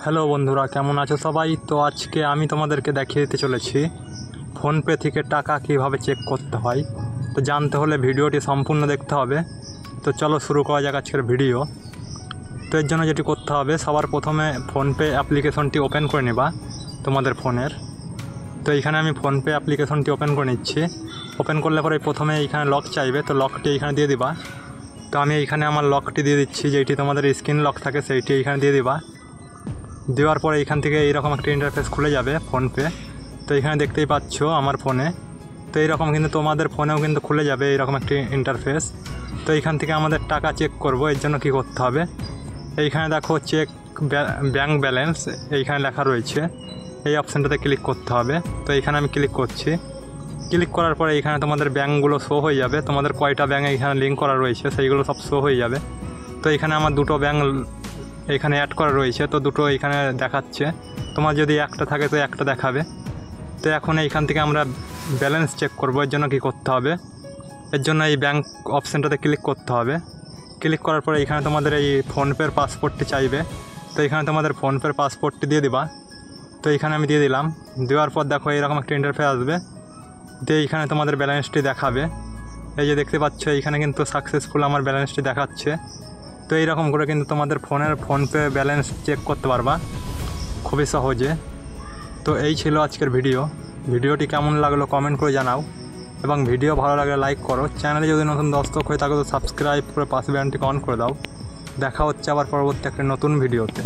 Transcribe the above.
Hello বন্ধুরা, কেমন আছো সবাই? তো আজকে আমি তোমাদেরকে দেখিয়ে দিতে চলেছি ফোনপে থেকে টাকা কিভাবে চেক করতে হয়। তো জানতে হলে ভিডিওটি সম্পূর্ণ দেখতে হবে। তো চলো শুরু করা যাক আজকের ভিডিও। তো এর জন্য যেটি করতে হবে, সবার প্রথমে ফোনপে অ্যাপ্লিকেশনটি ওপেন করে নেবা তোমাদের ফোনের। তো এইখানে আমি ফোনপে অ্যাপ্লিকেশনটি ওপেন করে নিচ্ছি। ওপেন করলে পরে প্রথমে এইখানে লক চাইবে, তো লকটি এইখানে দিয়ে দিবা। তো আমি এইখানে আমার লকটি দিয়ে দিচ্ছি, যেইটি তোমাদের স্ক্রিন লক থাকে সেইটি এইখানে দিয়ে দিবা। দেওয়ার পরে এইখান থেকে এইরকম একটা ইন্টারফেস খুলে যাবে ফোনপে। তো এখানে দেখতেই পাচ্ছ আমার ফোনে। তো এইরকম কিন্তু তোমাদের ফোনেও কিন্তু খুলে যাবে এইরকম একটি ইন্টারফেস। তো এইখান থেকে আমাদের টাকা চেক করব। এর জন্য কী করতে হবে, এইখানে দেখো চেক ব্যাঙ্ক ব্যালেন্স এইখানে লেখা রয়েছে, এই অপশানটাতে ক্লিক করতে হবে। তো এইখানে আমি ক্লিক করছি। ক্লিক করার পরে এইখানে তোমাদের ব্যাঙ্কগুলো শো হয়ে যাবে, তোমাদের কয়টা ব্যাঙ্ক এইখানে লিঙ্ক করা রয়েছে সেইগুলো সব শো হয়ে যাবে। তো এখানে আমার দুটো ব্যাঙ্ক এখানে অ্যাড করা রয়েছে, তো দুটো এইখানে দেখাচ্ছে। তোমার যদি একটা থাকে তো একটা দেখাবে। তো এখন এইখান থেকে আমরা ব্যালেন্স চেক করব। এর জন্য কী করতে হবে, এর জন্য এই ব্যাঙ্ক অপশানটাতে ক্লিক করতে হবে। ক্লিক করার পরে এইখানে তোমাদের এই ফোনপের পাসপোর্টটি চাইবে। তো এখানে তোমাদের ফোনপের পাসপোর্টটি দিয়ে দিবা। তো এইখানে আমি দিয়ে দিলাম। দেওয়ার পর দেখো এইরকম একটা ইন্টারফেস আসবে, দিয়ে এইখানে তোমাদের ব্যালেন্সটি দেখাবে। এই যে দেখতে পাচ্ছ এইখানে কিন্তু সাকসেসফুল আমার ব্যালেন্সটি দেখাচ্ছে। তো এইরকম করে কিন্তু তোমাদের ফোনপে ব্যালেন্স চেক করতে পারবা খুবই সহজে। তো এই ছিল আজকের ভিডিওটি কেমন লাগলো কমেন্ট করে জানাও, এবং ভিডিও ভালো লাগলে লাইক করো। চ্যানেলে যদি নতুন দর্শক হয়ে থাকো তো সাবস্ক্রাইব করে পাশে বেলটি অন করে দাও। দেখা হচ্ছে আবার পরবর্তী একটা নতুন ভিডিওতে।